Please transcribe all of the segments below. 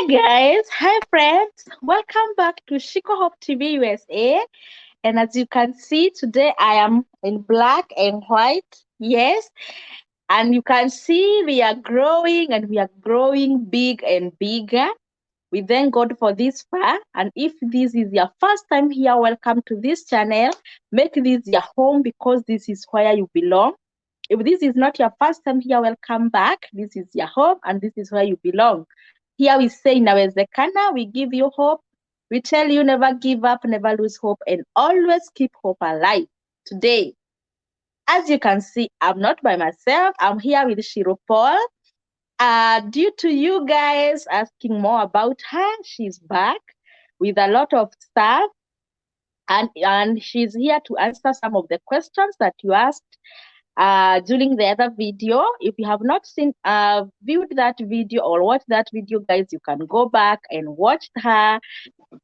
guys, hi friends, welcome back to Shiko Hope TV USA. And as you can see, today I am in black and white. Yes, and you can see we are growing and we are growing big and bigger. We thank God for this far. And if this is your first time here, welcome to this channel. Make this your home because this is where you belong. If this is not your first time here, welcome back. This is your home and this is where you belong. Here we say inawezekana, we give you hope. We tell you never give up, never lose hope, and always keep hope alive. Today, as you can see, I'm not by myself. I'm here with Shiro Paul. Due to you guys asking more about her, she's back with a lot of stuff, and she's here to answer some of the questions that you asked during the other video. If you have not seen viewed that video or watched that video, guys, you can go back and watch the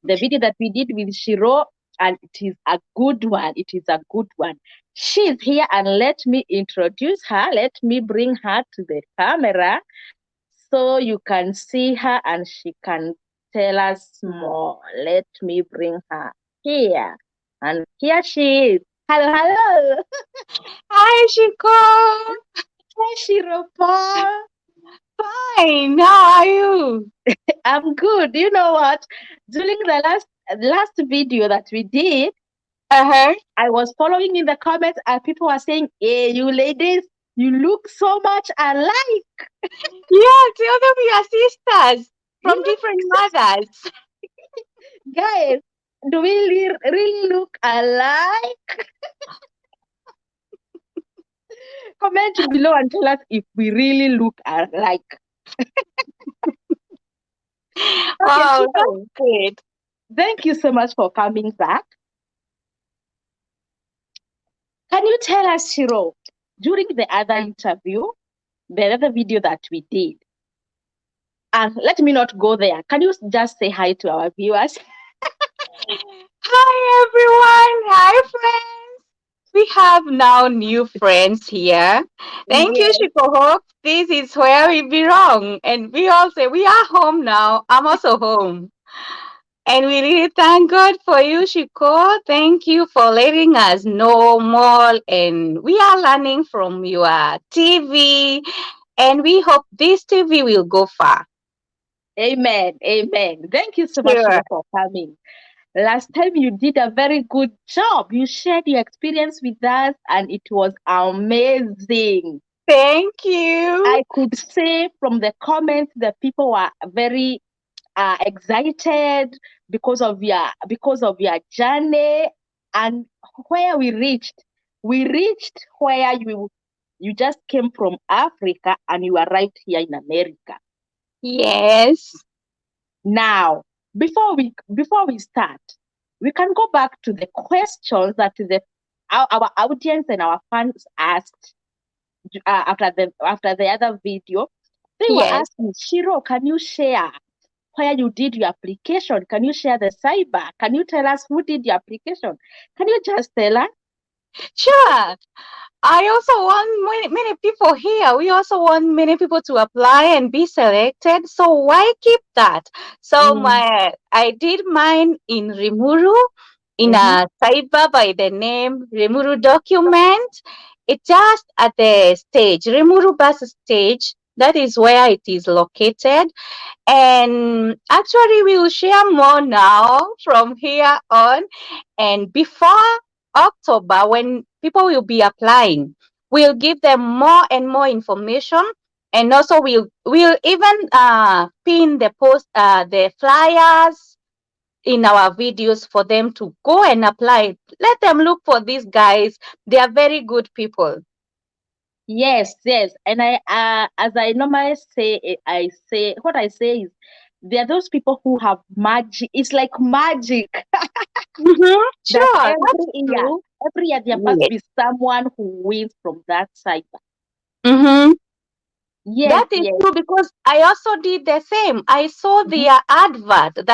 video that we did with Shiro, and it is a good one. It is a good one. She's here, and let me introduce her. Let me bring her to the camera so you can see her and she can tell us more. Let me bring her here. And here she is. Hello, hello. Hi, Shiko. Hi, Shiro Paul. Fine. How are you? I'm good. You know what? During the last video that we did, Uh-huh. I was following in the comments and people were saying, hey, you ladies, you look so much alike. Yeah, tell them we are sisters You from different mothers. look, guys, do we really look alike? Comment below and tell us if we really look alike. Okay, Wow, Shiro, that's great. thank you so much for coming back. Can you tell us, Shiro, during the other interview, the other video that we did, and let me not go there. Can you just say hi to our viewers? Hi, everyone. Hi, friends. We have now new friends here. Thank you, Yes. Shiko. This is where we belong. And we all say we are home now. I'm also home. And we really thank God for you, Shiko. Thank you for letting us know more. And we are learning from your TV. And we hope this TV will go far. Amen. Amen. Thank you so much, Sure. Shiro, for coming. Last time you did a very good job. You shared your experience with us, and it was amazing. Thank you. I could say from the comments that people were very excited because of your journey and where we reached. We reached where you just came from Africa and you arrived here in America. Yes. Now, before we start, we can go back to the questions that our audience and our fans asked after the other video. They were Yes. asking, Shiro, can you share where you did your application? Can you share the cyber? Can you tell us who did your application? Can you just tell us? Sure. I also want many people here. We also want many people to apply and be selected. So why keep that? So Mm, I did mine in Rimuru in mm-hmm. a cyber by the name Rimuru document. It's just at the stage, Rimuru bus stage. That is where it is located. And actually, we will share more now from here on. And before October, when people will be applying, we'll give them more and more information. And also, we'll even pin the flyers in our videos for them to go and apply. Let them look for these guys. They are very good people. Yes, yes. And as I normally say, I say is there are those people who have magic. It's like magic Mm-hmm. that Sure, that's true. every year there must Yes. be someone who wins from that side. Mm-hmm. Yes, That is yes. true because I also did the same. I saw Mhm. their advert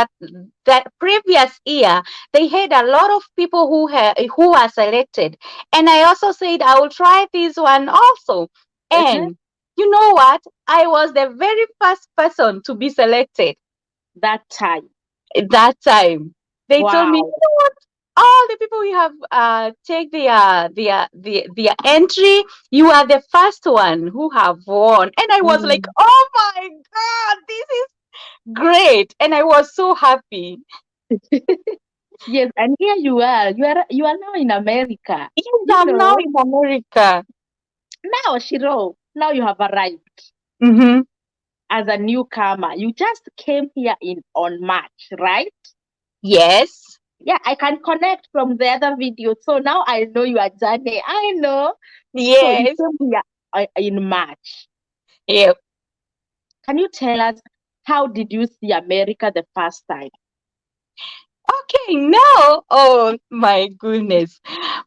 that previous year they had a lot of people who are selected, and I also said I will try this one also. Uh-huh. And you know what? I was the very first person to be selected. that time. That time, they told me, you Wow. know what? All the people we have take their entry, you are the first one who have won. And I was like, Mm. oh my God, this is great. And I was so happy. Yes, and here you are. You are now in America. Yes, You I'm now know, in America. now Shiro, now you have arrived Mm-hmm. as a newcomer. You just came here in on March, right? Yes. Yeah, I can connect from the other video. So now I know your journey. I know. So you Yes. came here in March. Yep. Can you tell us how did you see America the first time? Okay, now, oh my goodness.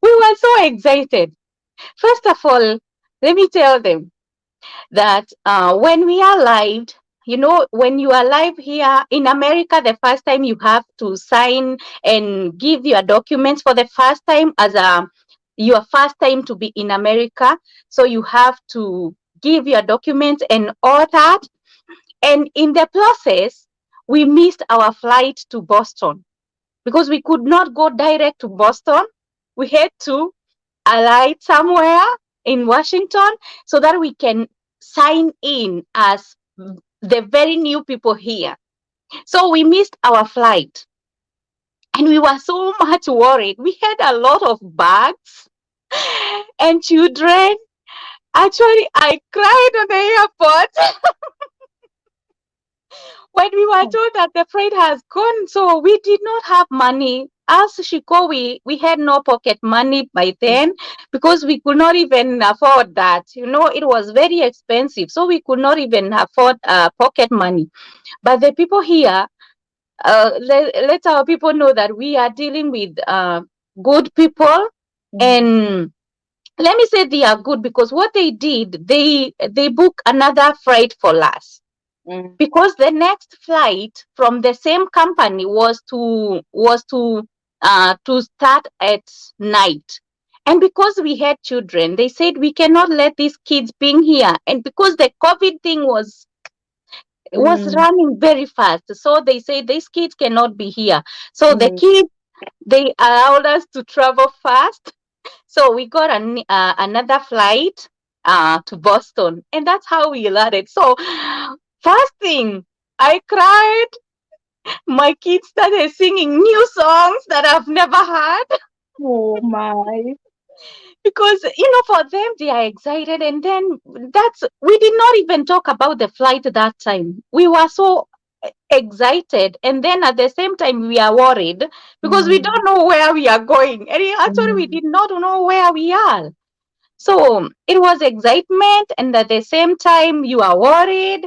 We were so excited. First of all, let me tell them that when we arrived, when you arrive here in America, the first time you have to sign and give your documents for the first time as your first time to be in America. So you have to give your documents and all that. And in the process, we missed our flight to Boston because we could not go direct to Boston. We had to alight somewhere in Washington so that we can sign in as the very new people here. So we missed our flight and we were so much worried. We had a lot of bags and children. Actually, I cried on the airport when we were Oh. told that the freight has gone. So we did not have money. As Shiko, we had no pocket money by then because we could not even afford that. It was very expensive. So we could not even afford pocket money. But the people here, let our people know that we are dealing with good people. Mm, And let me say they are good because what they did, they booked another flight for us mm, because the next flight from the same company was to start at night. And because we had children, they said we cannot let these kids being here. And because the COVID thing was mm, running very fast, so they said these kids cannot be here. So the mm, kids, they allowed us to travel fast. So we got another flight to Boston, and that's how we landed. So first thing, I cried. My kids started singing new songs that I've never heard oh my. because for them they are excited. And then that's we did not even talk about the flight that time. We were so excited, and then at the same time we are worried because we Mm, don't know where we are going, and actually we mm, did not know where we are. So it was excitement, and at the same time, you are worried,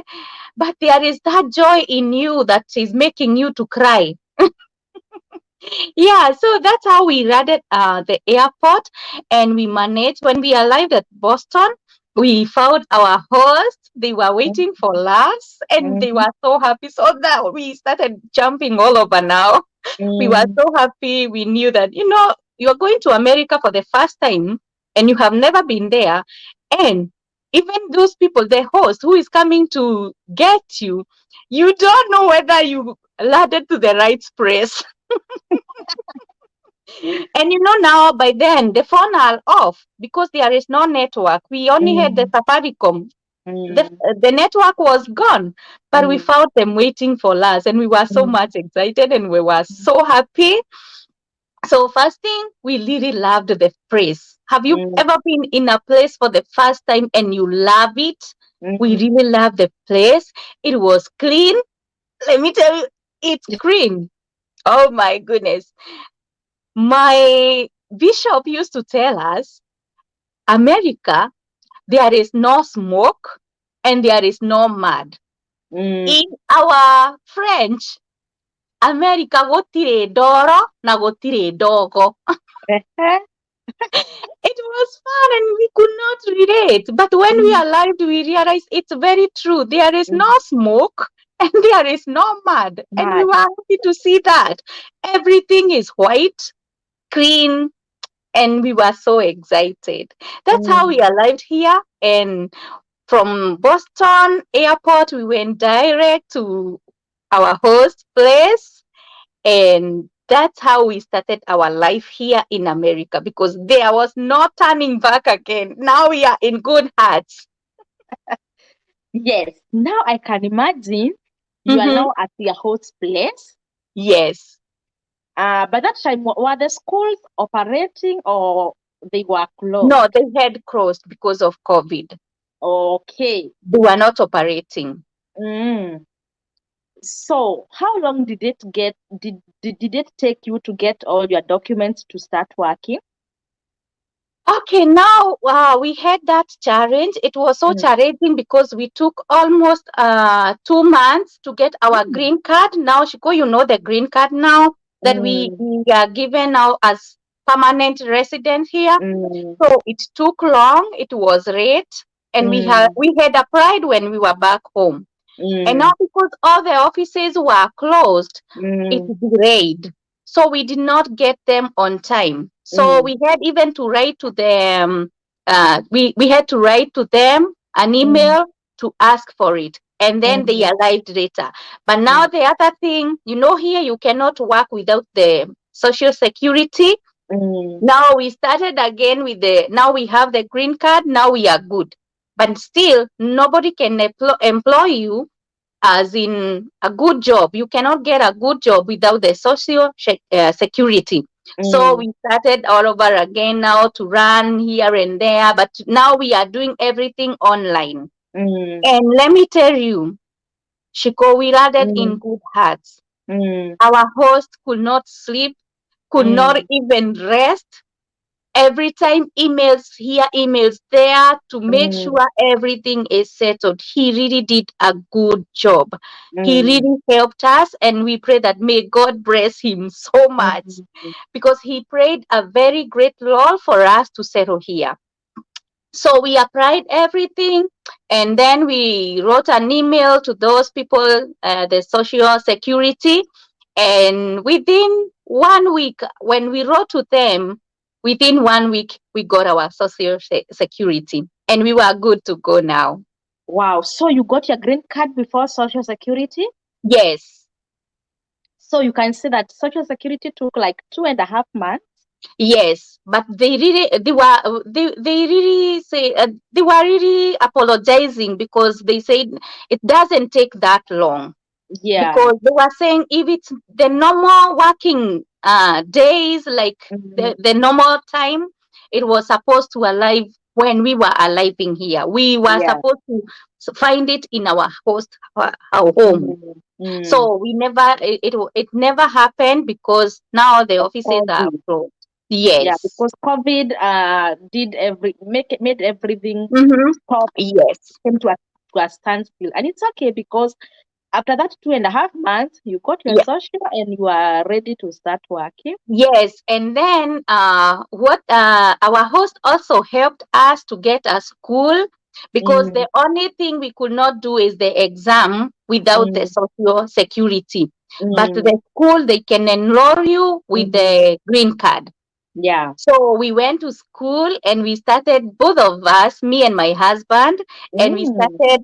but there is that joy in you that is making you to cry. Yeah, so that's how we raided the airport, and we managed. When we arrived at Boston, we found our host. They were mm, waiting for us, and they mm, were so happy. So that we started jumping all over now. We were mm, so happy. We knew that, you're going to America for the first time and you have never been there. And even those people, the host who is coming to get you don't know whether you landed to the right place. And now by then the phone are off because there is no network. We only had the mm, Safaricom. The, mm, the network was gone, but we mm, found them waiting for us, and we were so mm, much excited and we were so happy. So first thing, we really loved the place. Have you mm, ever been in a place for the first time and you love it? We mhm, really love the place. It was clean. Let me tell you, it's clean. Oh my goodness. My bishop used to tell us, America, there is no smoke and there is no mud. mm. In our French, America gotire doro na gotire dogo. It was fun and we could not relate. But when we Mm, arrived, we realized it's very true. There is no mm, smoke and there is no mud. And we mad. were happy to see that. Everything is white, clean, and we were so excited. That's how we Mm, arrived here. And from Boston airport, we went direct to our host place. And that's how we started our life here in America, because there was no turning back again. Now we are in good hearts. Yes. Now I can imagine you are Mm-hmm. now at your host's place. Yes. By that time, were the schools operating or they were No, closed? they had closed because of COVID. Okay. They were not operating. Mm. So, how long did it take you to get all your documents to start working? Okay, now we had that challenge. It was so Mm. challenging because we took almost 2 months to get our Mm. green card. Now, Shiko, you know the green card now that Mm. we are given now as permanent resident here. Mm. So it took long. It was late, and Mm. we had applied when we were back home. And now Mm. because all the offices were closed, it Mm. delayed. So we did not get them on time. So Mm. we had even to write to them, we had to write to them an Mm. email to ask for it. And then they Mm. arrived later. But now Mm. the other thing, here you cannot work without the social security. Mm. Now we started again with now we have the green card. Now we are good. But still, nobody can employ you as in a good job. You cannot get a good job without the social security. So Mm. we started all over again now to run here and there, but now we are doing everything online. Mm. And let me tell you, Shiko, we landed in Mm. good hearts. Mm. Our host could not sleep, could not Mm. even rest. Every time emails here, emails there to make Mm. sure everything is settled. He really did a good job. He Mm. really helped us, and we pray that may God bless him so much, Mm. because he played a very great role for us to settle here. So we applied everything, and then we wrote an email to those people, the social security, and within 1 week, when we wrote to them, within 1 week, we got our social security, and we were good to go now. Wow. So you got your green card before Social Security? Yes. So you can see that Social Security took like 2.5 months. Yes, but they really say they were really apologizing, because they said it doesn't take that long, Yeah. because they were saying if it's the normal working days, like Mm. the normal time, it was supposed to arrive when we were arriving here. We were Yeah. supposed to find it in our host, our home. Mm. Mm. So we never, it never happened, because now the Of offices are COVID. closed. Yeah, Yes. because COVID did made everything Mm-hmm. stop, Yes. came to a standstill. And it's okay because after that 2.5 months, you got your Yeah. social and you are ready to start working. Yes, and then what our host also helped us to get a school, because Mm. the only thing we could not do is the exam without the Mm. social security. But Mm. the school, they can enroll you with Mm. the green card. Yeah. So we went to school, and we started, both of us, me and my husband, and we Mm. started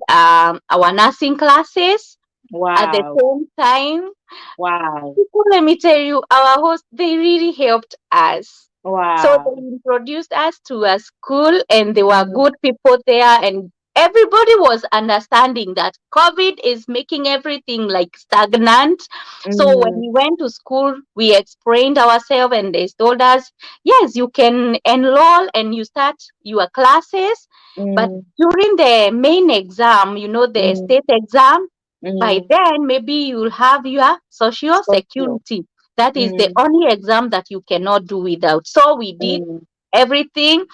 our nursing classes at the Wow. same time. Wow. Let me tell you, our host, they really helped us. So they Wow. introduced us to a school, and there were Mm. good people there, and everybody was understanding that COVID is making everything like stagnant. So when Mm. we went to school, we explained ourselves, and they told us, yes, you can enroll and you start your classes, but Mm. during the main exam, the Mm. state exam, by Mm. then maybe you'll have your social Social. security. That is the Mm. only exam that you cannot do without. So we did Mm. everything,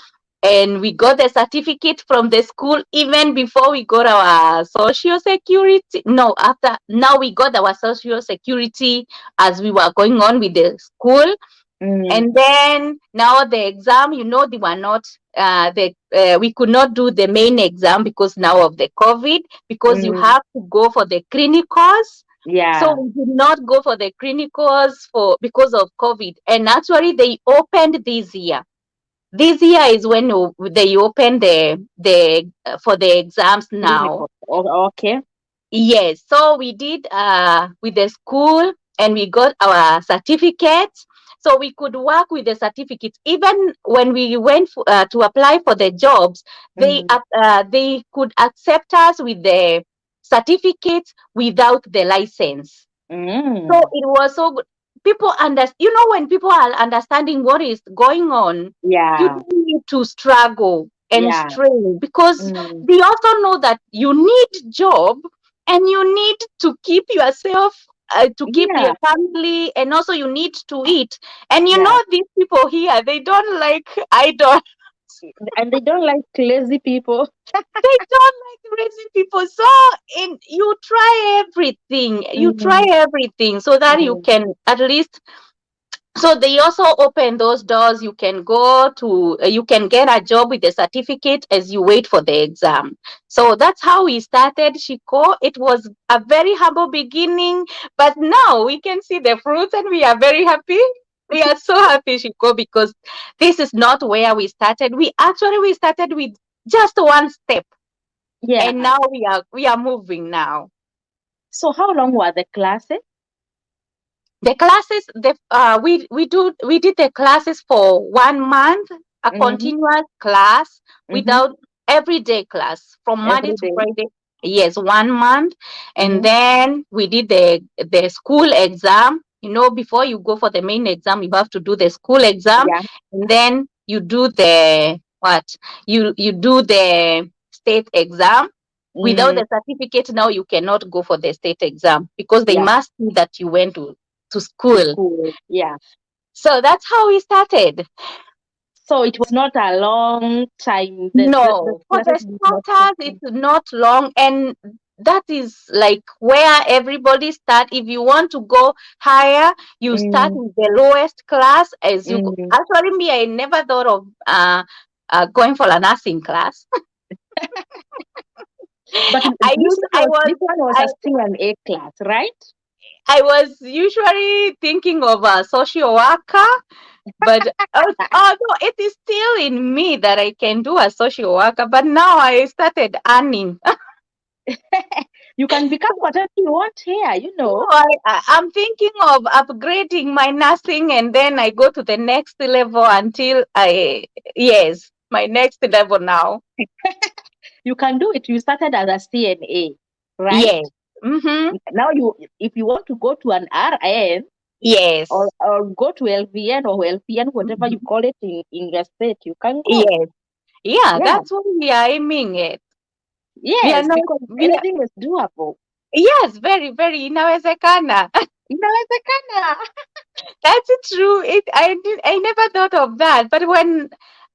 and we got the certificate from the school even before we got our social security. No, after, now we got our social security as we were going on with the school. Mm. And then now the exam, they were not, we could not do the main exam because now of the COVID, because you Mm. have to go for the clinicals. So Yeah. we did not go for the clinicals because of COVID. And actually they opened this year. This year is when they opened the for the exams now. Clinical. Okay. Yes, so we did with the school and we got our certificates. So we could work with the certificates. Even when we went to apply for the jobs, Mm. they could accept us with the certificates without the license. So Mm. it was so good. People when people are understanding what is going on, you Yeah. don't need to struggle and Yeah. strain because Mm. they also know that you need job and you need to keep yourself, to keep Yeah. your family, and also you need to eat. And Yeah. these people here, they don't like idle. And they don't like lazy people. They don't like crazy people. So you try everything. You try Mm. everything so that you Mm. can at least. So they also open those doors. You can go to, you can get a job with a certificate as you wait for the exam. So that's how we started Shiko. It was a very humble beginning, but now we can see the fruits and we are very happy. We are so happy, Shiko, because this is not where we started. We started with just one step, and Yeah. now we are moving now. So how long were the classes? The classes, we did the classes for 1 month, a Mm-hmm. continuous class Mm-hmm. without everyday class from Monday Every to day. Friday. Yes, 1 month, and Mm-hmm. then we did the school exam. Before you go for the main exam, you have to do the school exam, Yeah. and then you do the what? You do the state exam. Without Mm. the certificate, now you cannot go for the state exam because they Yeah. must see that you went to To school. school. Yeah. So that's how we started. So it was not a long time. The No, for classes the did not take starters, long. it's not long, and that is like where everybody start. If you want to go higher, you start Mm. with the lowest class as you go. Mm. Actually, me, I never thought of going for a nursing class. But I used, I was, this one was I, a still an A class, right? I was usually thinking of a social worker. But although it is still in me that I can do a social worker, but now I started earning. You can become whatever you want here, I'm thinking of upgrading my nursing and then I go to the next level until yes, my next level now. You can do it. You started as a CNA, right? Yes. Mm-hmm. Now if you want to go to an RN Yes. or go to LVN or LPN, whatever you Mhm. call it in your state, you can go. Yes. Yeah, Yeah. that's what we are aiming at. We are Yes, not, because we are, anything is doable. yes, very, very inawezekana. Inawezekana. That's true. I never thought of that. But when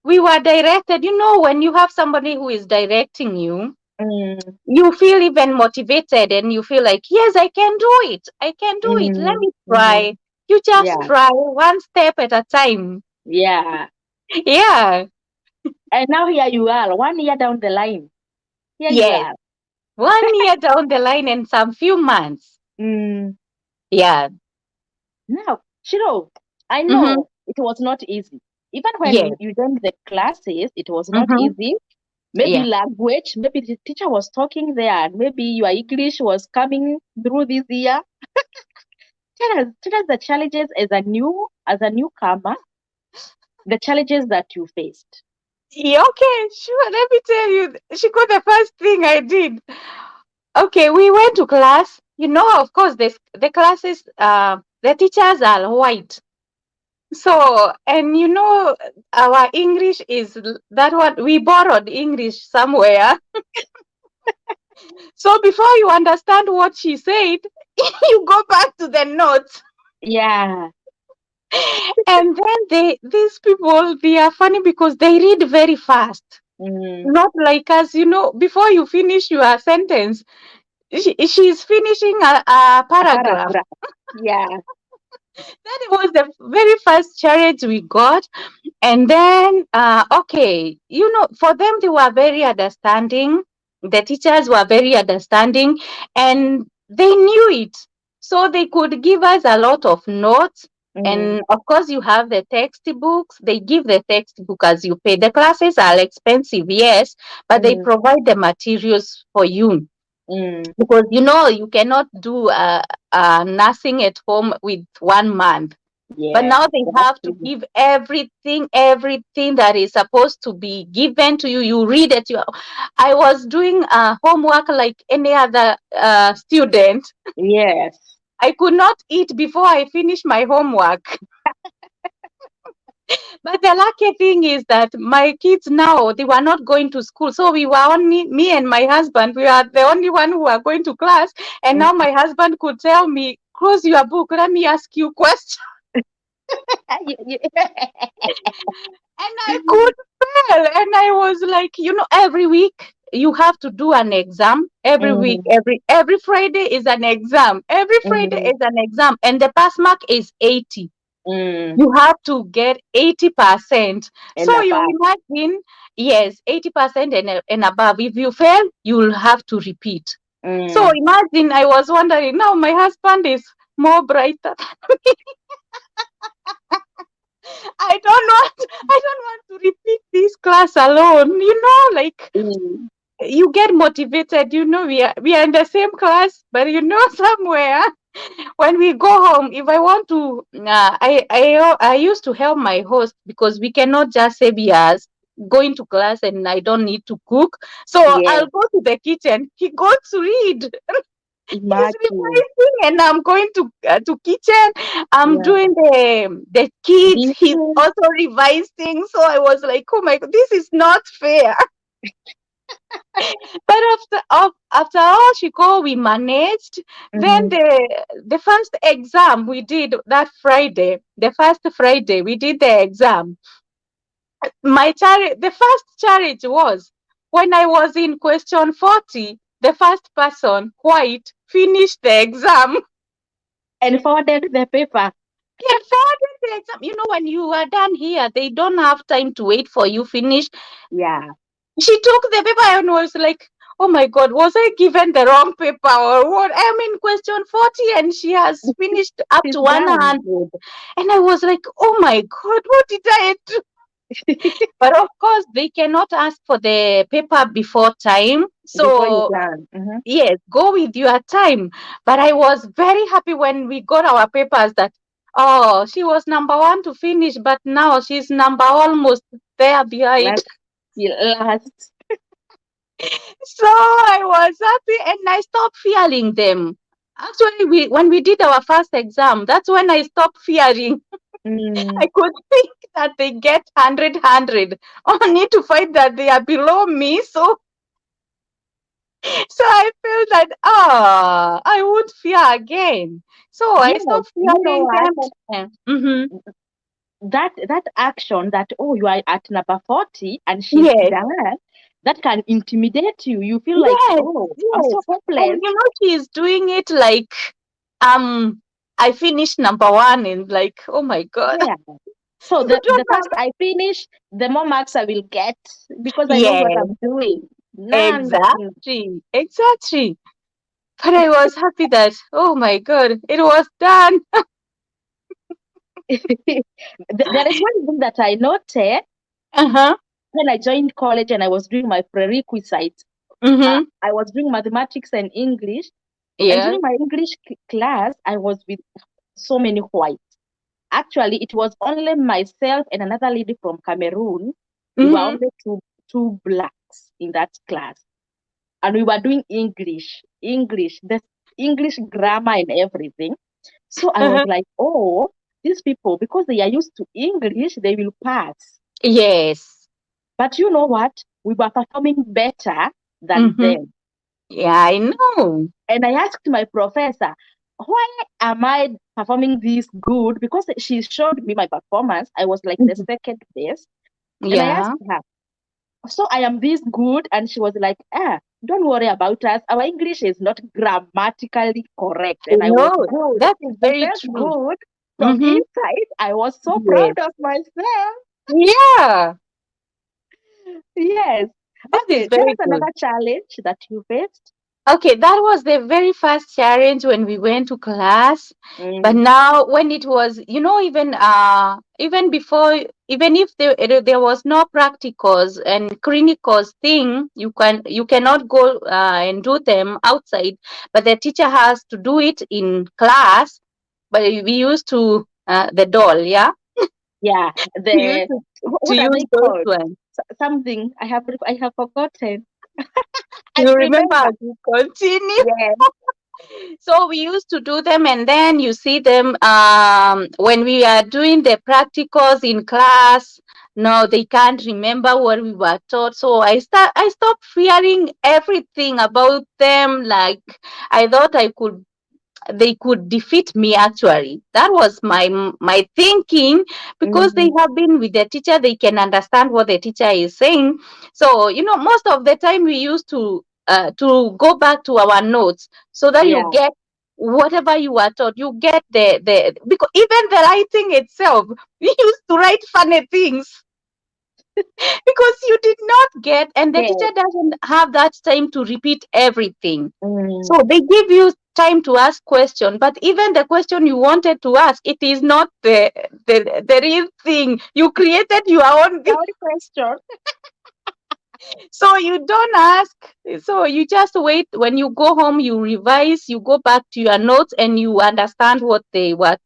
we were directed, when you have somebody who is directing you, Mm, you feel even motivated and you feel like, yes, I can do it. I can do it. Let mm, me try. mm. You just Yeah, try one step at a time. yeah. Yeah. And now here you are, 1 year down the line. Here you Yes. are. 1 year down the line and some few months. Mm. Yeah. Now, Shiro, I Mm-hmm. know it was not easy. Even when Yes. you done the classes, it was not Mm-hmm. easy. Maybe Yeah. language, maybe the teacher was talking there, and maybe your English was coming through this year. Tell us the challenges as a newcomer, the challenges that you faced. Yeah, okay, sure. Let me tell you, she got the first thing I did. Okay, we went to class. Of course, the classes, the teachers are white. So, and our English is that one. We borrowed English somewhere. So before you understand what she said, you go back to the notes. Yeah. And then these people, they are funny because they read very fast. Mm, Not like us, before you finish your sentence, she's finishing a a paragraph. paragraph. Yeah. That was the very first challenge we got. And then, okay, for them, they were very understanding. The teachers were very understanding and they knew it. So they could give us a lot of notes. Mm, And of course, you have the textbooks. They give the textbook as you pay. The classes are expensive, yes, but they mm, provide the materials for you. Mm. because you cannot do nursing at home with 1 month. But Yeah. now they That's have to true. give everything that is supposed to be given to you. You read it. I was doing homework like any other student. Yes. I could not eat before I finish my homework. But the lucky thing is that my kids now, they were not going to school. So we were only, me and my husband, we are the only one who are going to class. And Mm. now my husband could tell me, close your book, let me ask you questions. And I could fail. And I was like, every week you have to do an exam. Every week, Mm, every Friday is an exam. Every Friday mm, is an exam. And the pass mark is 80. mm. You have to get 80%. And So you above. imagine, yes, 80% and above. If you fail, you'll have to repeat. So Mm. imagine, I was wondering, now my husband is more brighter. I don't want to repeat this class alone. Like Mm. you get motivated. We are in the same class, but somewhere when we go home, if I want to, I used to help my host because we cannot just say we are going to class and I don't need to cook. So Yes. I'll go to the kitchen. He goes to read. He's Imagine. revising, and I'm going to kitchen. I'm Yeah. doing the kids. He's Dishes. also revising. So I was like, oh my god, this is not fair. But after all, Shiko, we managed. Then Mm. the first exam we did that Friday, the first Friday we did the exam. The first challenge was when I was in question 40, the first person, white, finished the exam. And forwarded the paper. Get forwarded the exam. When you are done here, they don't have time to wait for you finish. Yeah. She took the paper and was like, oh my god, was I given the wrong paper or what? I'm in question 40 and she has finished up She's to done. 100. And I was like, oh my god, what did I do? But of course, they cannot ask for the paper before time. Before you So, done. Mm-hmm. yes, go with your time. But I was very happy when we got our papers that, oh, she was number one to finish, but now she's number almost there behind. Last. Last. So I was happy and I stopped fearing them. Actually, when we did our first exam, that's when I stopped fearing. I Mm. could think that they get 100, only to find that they are below me. So I feel that, I won't fear again. So I Yes. stopped You know fearing what? them. Mm-hmm. That action that, oh, you are at number 40 and she's Yes, done, that can intimidate you. You feel like, yes, oh, I'm yes. so And hopeless. she's doing it like, um, I finished number one and like, oh my God. Yeah. So You the don't faster have. I finish, the more marks I will get because I know what Yes, I'm doing. None. exactly, exactly. But I was happy that, oh my God, it was done. There is one thing that I noted Uh-huh. when I joined college and I was doing my prerequisite. Mm-hmm. I was doing mathematics and English, and Yeah. during my English class, I was with so many whites. Actually, it was only myself and another lady from Cameroon. We were Mm-hmm. only two blacks in that class, and we were doing English, the English grammar and everything. So I was Uh-huh. like, oh, these people, because they are used to English, they will pass. Yes. But you know what? We were performing better than Mm-hmm. them. Yeah, I know. And I asked my professor, why am I performing this good? Because she showed me my performance. I was like the Mhm. second best. And I asked Yeah. her, so I am this good? And she was like, don't worry about us. Our English is not grammatically correct. And I was No, good. that is I very felt true. good from Mm-hmm. inside. I was so Yes. proud of myself. Yeah, Yes. that is Okay, tell very us good. another challenge that you faced. Okay, that was the very first challenge when we went to class. But Mm. now, when it was, even before, even if there was no practicals and clinicals thing, you cannot go and do them outside. But the teacher has to do it in class. But we used to the doll, yeah. Yeah, We used to what are use they those called? ones. Something I have forgotten. I You remember remember. as we continue. Yeah, So we used to do them, and then you see them when we are doing the practicals in class. No, they can't remember what we were taught. So I stopped fearing everything about them. Like I thought they could defeat me. Actually, that was my thinking, because they mm, have been with the teacher. They can understand what the teacher is saying. So most of the time we used to go back to our notes, so that you yeah, get whatever you are taught. You get the because even the writing itself, we used to write funny things because you did not get, and the yeah, teacher doesn't have that time to repeat everything. So mm. they give you time to ask question, but even the question you wanted to ask, it is not the real thing. You created your own The thing. only question. So you don't ask. So you just wait. When you go home, you revise, you go back to your notes, and you understand what they were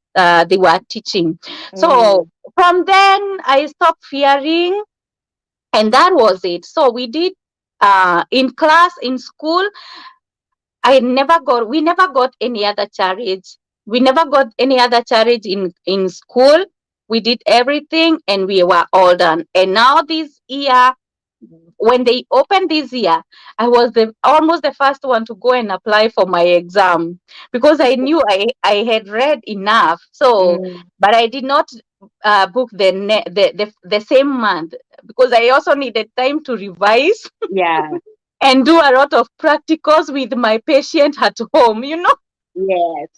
teaching. So Mm, from then I stopped fearing, and that was it. So we did in class, in school. We never got any other charge. We never got any other charge in school. We did everything, and we were all done. And now this year, when they opened this year, I was almost the first one to go and apply for my exam, because I knew I had read enough. So, mm, but I did not book the same month, because I also needed time to revise yeah, and do a lot of practicals with my patient at home. yes.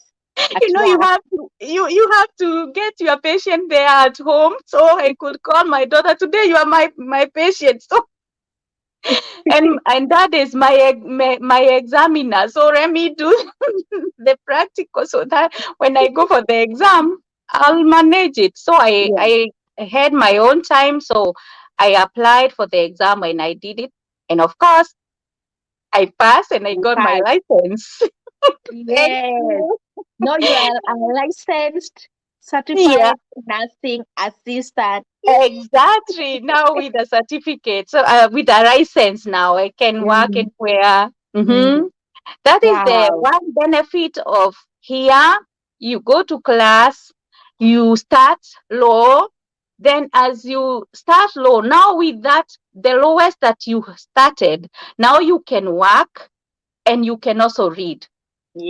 At You work. have to you have to get your patient there at home, so I could call my daughter, today you are my patient. So, and that is my examiner, so let me do the practical, so that when I go for the exam, I'll manage it. So Yeah, I had my own time, so I applied for the exam and I did it, and of course I passed and I you got my pass. license. Thank Yes. you. No, you are a licensed, Yeah, certified nursing assistant. exactly. Now with a certificate, so with a license, now I can work Mm, anywhere. mm. That is the Wow. one benefit of here. You go to class, you start low. Then, as you start low, now with that, the lowest that you started, now you can work and you can also read.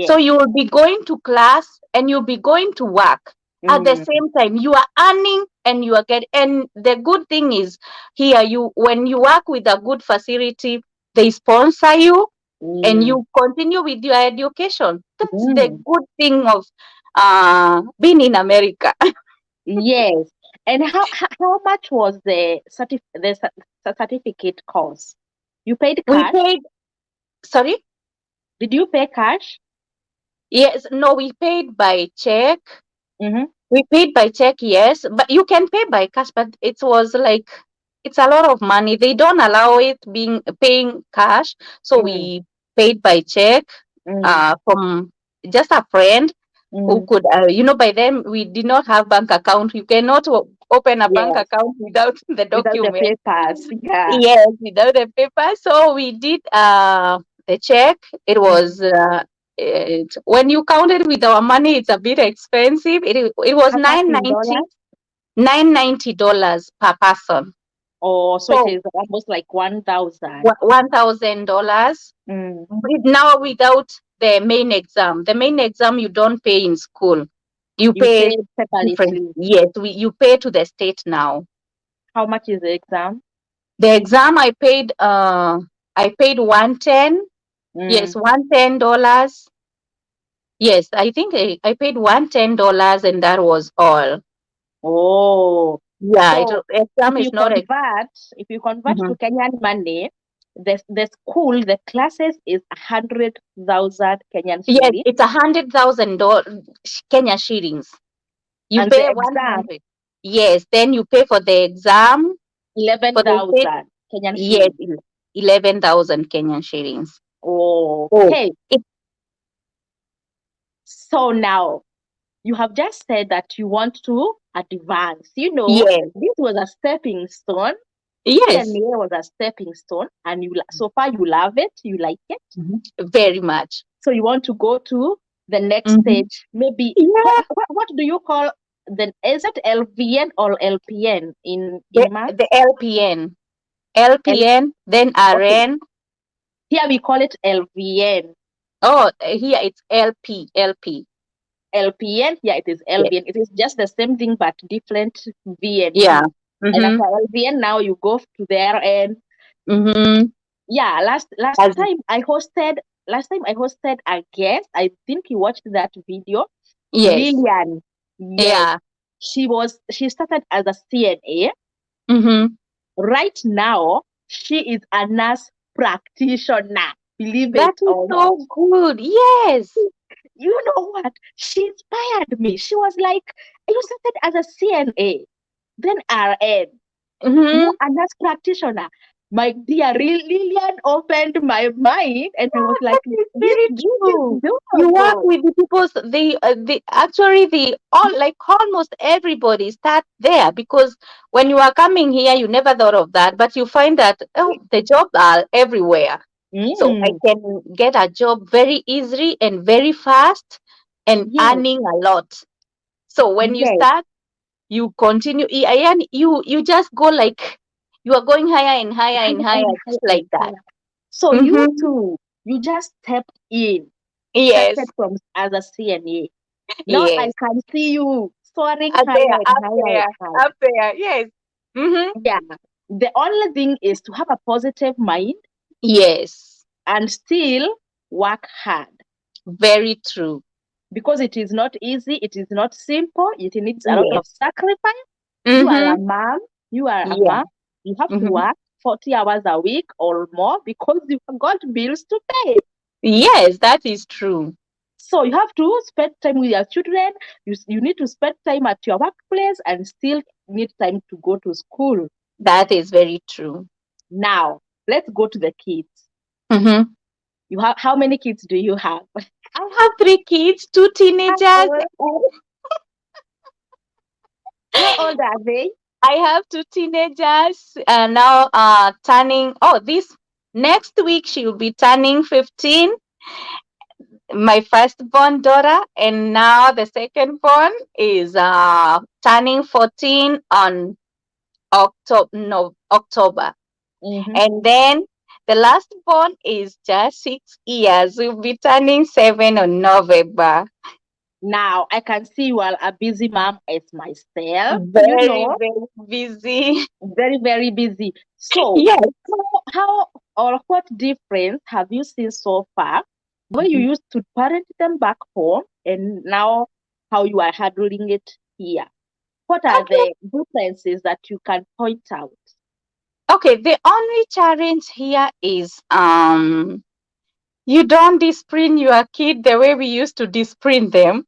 So Yes. you will be going to class and you'll be going to work at the Mm, same time. You are earning and you are getting. And the good thing is, here, when you work with a good facility, they sponsor you and mm, you continue with your education. That's the mm. good thing of being in America. Yes. And how much was the certificate cost? You paid We cash? paid. Sorry. Did you pay cash? Yes. No, we paid by check. Mm-hmm. We paid by check, yes, but you can pay by cash, but it was like it's a lot of money. They don't allow it being paying cash, so Mm, we paid by check mm, from just a friend who mm. could, by then we did not have bank account. You cannot open a bank Yes. account without the Without the document. papers. Yeah. Yes, without the paper. So we did the check. It Mm. was when you count it with our money, it's a bit expensive. It was How much in dollars? $990 per person. Oh, so it So is almost like 1,000. $1,000. Mm. Now without the main exam. The main exam you don't pay in school. You You pay pay different. separately. Yes, you pay to the state now. How much is the exam? The exam I paid 110. Mm. Yes, $110. Yes, I think I paid $110 and that was all. Oh, Yeah, so exam is not. if you convert Mhm. to Kenyan money, the school, the classes is 100,000 Kenyan Yes, shillings, it's $100,000 Kenya shillings. You and the pay exam 100. Yes, then you pay for the exam for the state. 11,000 Kenyan Yes, shillings. 11,000 Kenyan shillings. Oh, Okay, it, so now you have just said that you want to advance. yes, This was a stepping stone. yes, CNA was a stepping stone, and so far you love it, you like it. mhm, very much. So you want to go to the next Hmm. stage. Maybe Yeah, what do you call the? Is it LVN or LPN in the maths? LPN, L, then okay, RN. here we call it LVN. Oh, here it's LP. LPN, here it is Yes. LVN. It is just the same thing but different Yeah. VNC. And Mm-hmm. after LVN, now you go to the RN. Mm-hmm. Yeah, As, last time I hosted a guest. I think you watched that video. yes. Lillian. Yes. Yeah. She started as a CNA. Mm-hmm. Right now, she is a nurse practitioner. Believe That it is or not. so good. Yes. You know what? She inspired me. She was like, you started as a CNA, then RN, now Mm-hmm. a nurse practitioner. My dear, Lillian opened my mind, and I was like, That is very this true. is You work doable. with the people, the actually the all like almost everybody start there because when you are coming here, you never thought of that, but you find that the jobs are everywhere. So I Mm, can get a job very easily and very fast and yes, earning a lot. So when you yes. start, you continue, and you just go like you are going higher and higher and Higher higher, and just higher like and that. higher. So you Mm-hmm. too, you just stepped in, Yes, started from as a CNA. Now I yes. can see you soaring Up higher there, and up higher and there, higher. up there. Yes. Mm-hmm. Yeah. The only thing is to have a positive mind Yes. and still work hard, Very true. because it is not easy, it is not simple, it needs a lot of Yes. sacrifice. You are a Mm-hmm. mom, you are a Yeah. mom, you have to Mm-hmm. work 40 hours a week or more because you've got bills to pay. Yes, that is true. So you have to spend time with your children, you need to spend time at your workplace and still need time to go to school. That is very true. Now, let's go to the kids. Mm-hmm. You have how many kids do you have? I have three kids, two teenagers. How old are they? I have two teenagers now turning, this next week she will be turning 15, my firstborn daughter, and now the second born is turning 14 on October. Mm-hmm. And then the last born is just 6 years. We'll be turning 7 on November. Now I can see you are a busy mom as myself, Very, very busy. very, very busy. So, Yes. how or what difference have you seen so far when you used to parent them back home and now how you are handling it here? What are Okay. the differences that you can point out? Okay. The only challenge here is you don't discipline your kid the way we used to discipline them.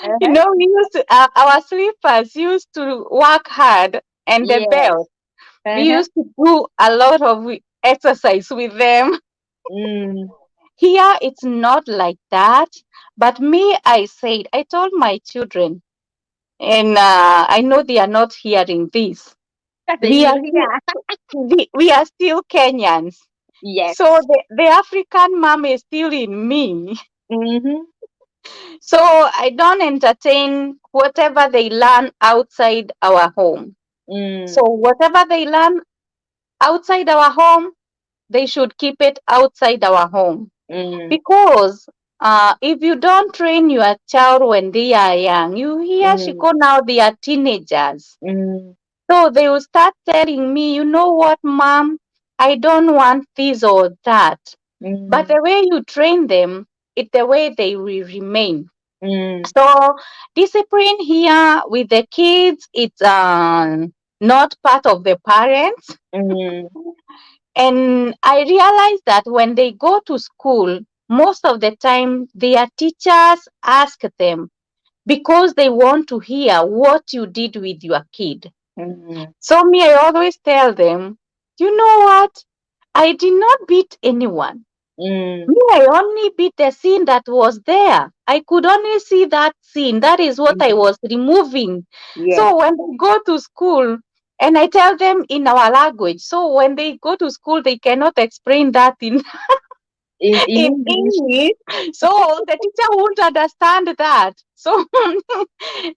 Uh-huh. We used to, our sleepers used to work hard, and the Yes. belt. We Uh-huh. used to do a lot of exercise with them. Mm, Here, it's not like that. But me, I told my children, and I know they are not hearing this. they We will are still, hear. we are still Kenyans. So Yes. the African mom is still in me. Mm-hmm. So I don't entertain whatever they learn outside our home. So Mm, whatever they learn outside our home, they should keep it outside our home. mm, Because if you don't train your child when they are young, you hear she mm, go now they are teenagers. mm, So they will start telling me, you know what, mom, I don't want this or that. But mm, the way you train them, it's the way they will remain. mm, So discipline here with the kids, it's not part of the parents. mm. And I realized that when they go to school, most of the time their teachers ask them because they want to hear what you did with your kid. Mm, So me, I always tell them, you know what? I did not beat anyone. mm, Me, I only beat the scene that was there. I could only see that scene. That is what I mm. was removing. Yes, So when they go to school, and I tell them in our language, so when they go to school, they cannot explain that in in in English. English. So the teacher won't understand that. So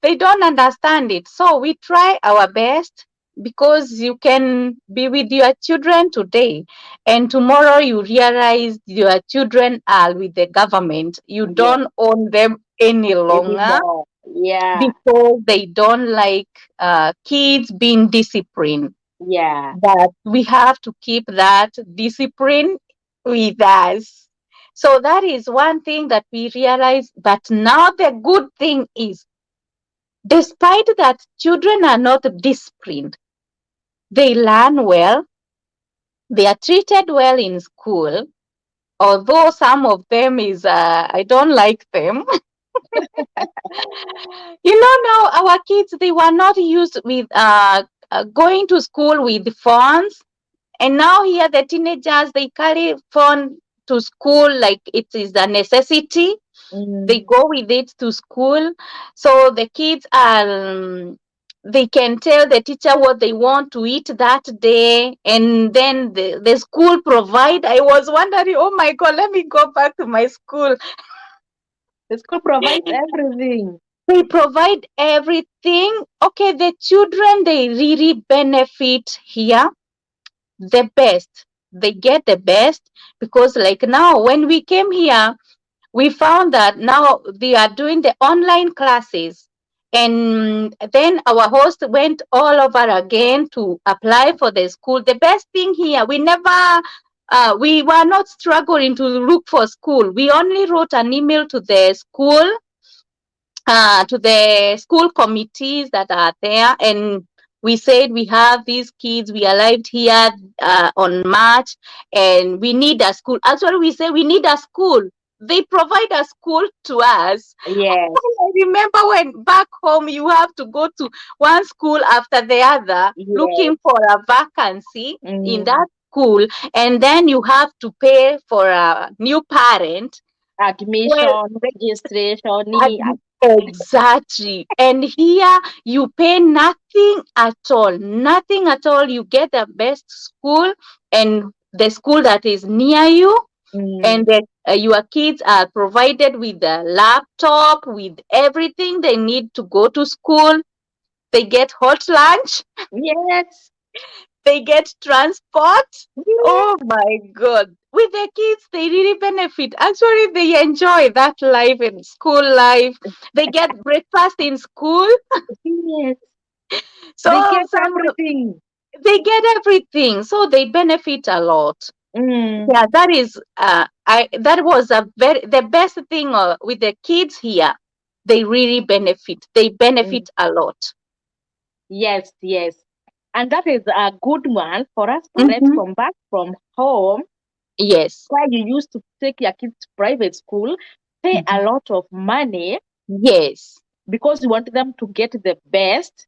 they don't understand it. So we try our best because you can be with your children today and tomorrow you realize your children are with the government. You Yes, don't own them any longer anymore. Yeah, because they don't like kids being disciplined. yeah, But we have to keep that discipline with us. So that is one thing that we realize. But now the good thing is, despite that children are not disciplined, they learn well, they are treated well in school, although some of them is, I don't like them. Now our kids, they were not used with going to school with phones. And now here the teenagers, they carry phone to school like it is a necessity. They mm, go with it to school. So the kids are, they can tell the teacher what they want to eat that day. And then the school provide. I was wondering, oh my God, let me go back to my school. the school provides everything. They provide everything. Okay, the children, they really benefit here the best. They get the best because, like now, when we came here, we found that now they are doing the online classes. And then our host went all over again to apply for the school. The best thing here, we were not struggling to look for school. We only wrote an email to the school committees that are there, and we said we have these kids, we arrived here on March and we need a school. Actually, we say we need a school. They provide a school to us. Yes, I remember when back home you have to go to one school after the other yes. looking for a vacancy in Mm. that school, and then you have to pay for a new parent. Well, Admission, registration, exactly. And here you pay nothing at all. Nothing at all. You get the best school and the school that is near you. And mm, that your kids are provided with a laptop, with everything they need to go to school. They get hot lunch. yes, They get transport. yes, Oh my God. With the kids, they really benefit. Actually, they enjoy that life in school life. They get breakfast in school. yes. They So get everything. they get everything. So they benefit a lot. Mm, Yeah, that was a very the best thing with the kids here. They really benefit. They mm. benefit a lot. Yes, yes. And that is a good one for us parents Hmm. from back from home, Yes. where you used to take your kids to private school, pay a Mhm. lot of money Yes. because you want them to get the best.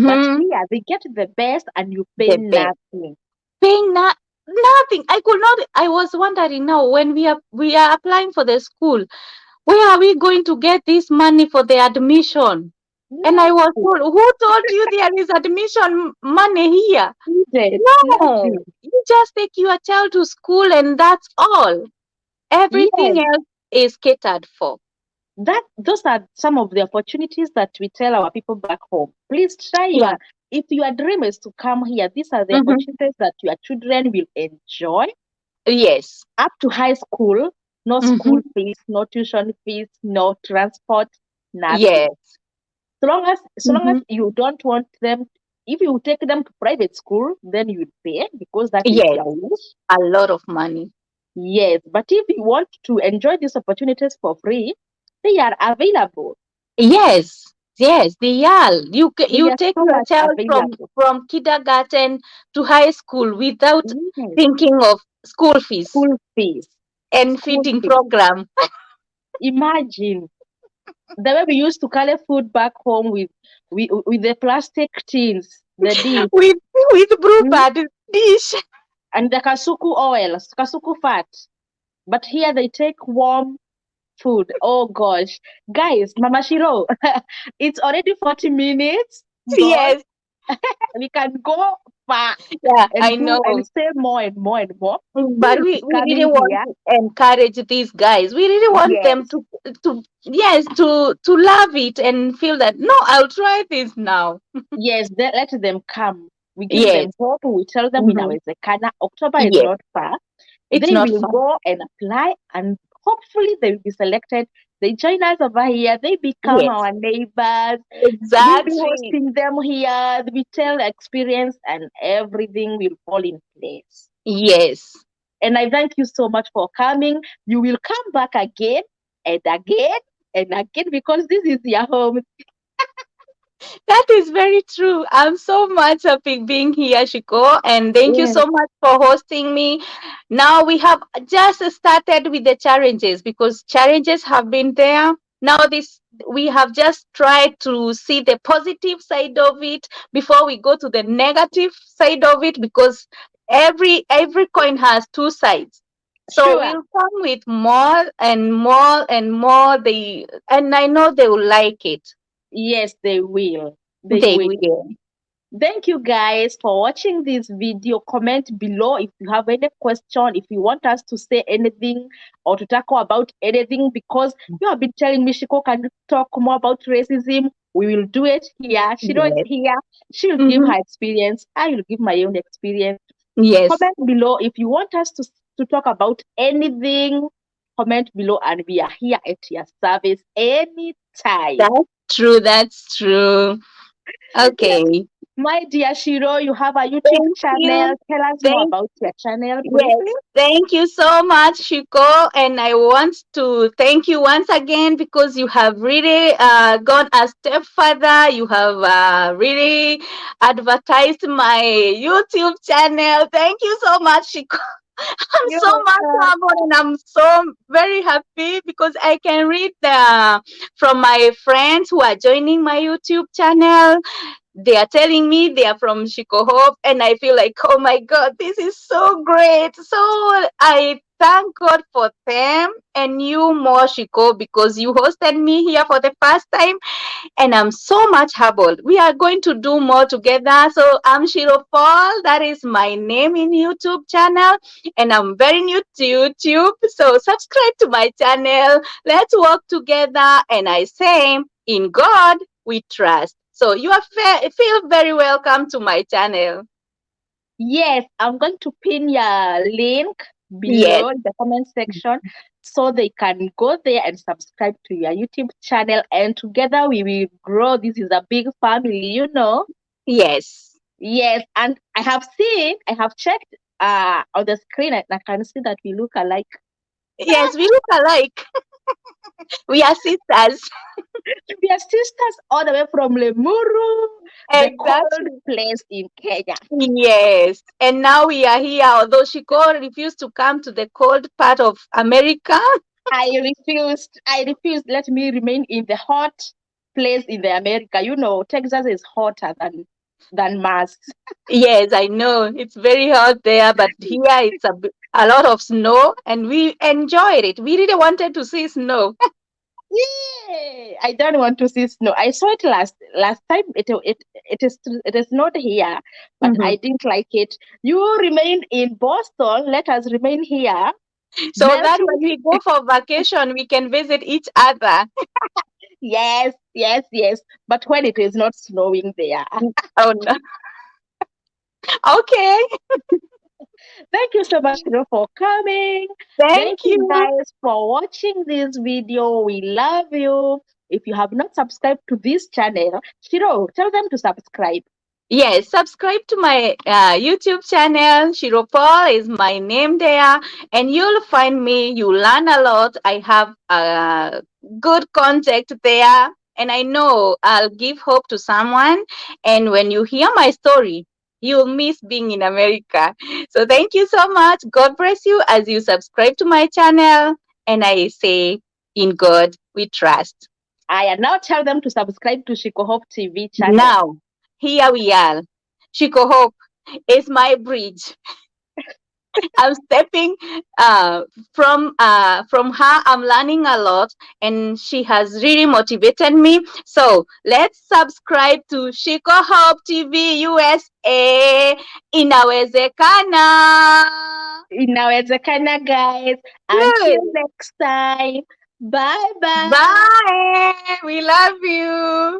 But Hmm. here they get the best and you pay The best. nothing. Paying nothing. I could not. I was wondering now when we are applying for the school, where are we going to get this money for the admission? And I No, was told, who told you there is admission money here? needed, No, nothing. you just take your child to school and that's all. Yes, Everything else is catered for. that those are some of the opportunities that we tell our people back home. Please try Yeah. your if your dream is to come here, these are the Hmm. opportunities that your children will enjoy Yes. up to high school. No Hmm. school fees, no tuition fees, no transport, nothing. Yes. So long as Hmm. you don't want them, if you take them to private school, then you pay because that is Yes. your wish. A lot of money. Yes, but if you want to enjoy these opportunities for free, they are available. Yes. Yes, they are. They You are take so your much child available. from kindergarten to high school without Yes, thinking of school fees school fees, and school feeding fees. program. Imagine the way we used to carry food back home with the plastic tins, the dish, with with mm, brewpad dish. and the kasuku oil, kasuku fat. But here they take warm food. Oh gosh, guys, Mama Shiro, it's already 40 minutes, but Yes, we can go far yeah, and I do and know. say more and more and more. You But will be we really coming want here. to encourage these guys. We really want them Yes, to yes to love it and feel that no, I'll try this now. yes, let them come. We give Yes. them hope. We tell them in Hmm. our Zekana, October is Yes. not far. It's They not will fun. go and apply, and hopefully they will be selected. They join us over here. They become Yes. our neighbors. We'll be Exactly. hosting them here. We tell experience, and everything will fall in place. Yes. And I thank you so much for coming. You will come back again and again and again because this is your home. That is very true. I'm so much happy being here, Shiko, and thank you Yes, so much for hosting me. Now we have just started with the challenges because challenges have been there. Now this we have just tried to see the positive side of it before we go to the negative side of it because every coin has two sides. So sure. we'll come with more and more and more. And I know they will like it. Yes, they will. They They will. will. Thank you guys for watching this video. Comment below if you have any question, if you want us to say anything or to tackle about anything, because you have been telling me, Shiko, can you talk more about racism? We will do it here. She is Yes. here. She will give Mm-hmm. her experience. I will give my own experience. Yes. Comment below if you want us to talk about anything. Comment below and we are here at your service anytime. That's true. That's true. Yes, Okay. my dear Shiro, you have a YouTube Thank channel. you. Tell us more Thank about your channel briefly. Yes, thank you so much, Shiko. And I want to thank you once again because you have really gone a step further. You have really advertised my YouTube channel. Thank you so much, Shiko. I'm You're so much welcome. humbled and I'm so very happy because I can read from my friends who are joining my YouTube channel. They are telling me they are from Shiko Hope, and I feel like, oh my God, this is so great. So I thank God for them and you more, Shiko, because you hosted me here for the first time, and I'm so much humbled. We are going to do more together. So I'm Shiro Paul. That is my name in YouTube channel, and I'm very new to YouTube. So subscribe to my channel. Let's work together. And I say, in God we trust. So you are feel very welcome to my channel. Yes, I'm going to pin your link Yes, below in the comment section so they can go there and subscribe to your YouTube channel. And together we will grow. This is a big family, you know. yes, Yes, and I have checked on the screen and I can see that we look alike. yes. We look alike. We are sisters. We are sisters all the way from Lemuru, the cold Exactly. place in Kenya. Yes, and now we are here. Although Shiko refused to come to the cold part of America. I refused. Let me remain in the hot place in the America. You know, Texas is hotter than Mars. Yes, I know it's very hot there, but here it's a lot of snow, and we enjoyed it. We really wanted to see snow. Yay! I don't want to see snow. I saw it last time. It is not here, but Mhm. I didn't like it. You remain in Boston. Let us remain here, So that melting. when we go for vacation, we can visit each other. Yes, yes, yes. But when it is not snowing there. Oh no. Okay. Thank you so much, Shiro, for coming. Thank Thank you you. guys for watching this video. We love you. If you have not subscribed to this channel, Shiro, tell them to subscribe. Yes, subscribe to my YouTube channel. Shiropol is my name there, and you'll find me. You learn a lot. I have good contact there. and I know I'll give hope to someone. And when you hear my story, you'll miss being in America. So thank you so much. God bless you as you subscribe to my channel. And I say, in God we trust. I now tell them to subscribe to Shiko Hope TV channel. Now, here we are. Shiko Hope is my bridge. I'm stepping from her. I'm learning a lot, and she has really motivated me. So let's subscribe to Shiko Hope TV USA. Inawezekana. Inawezekana, guys. Until Good. next time. Bye bye. Bye. We love you.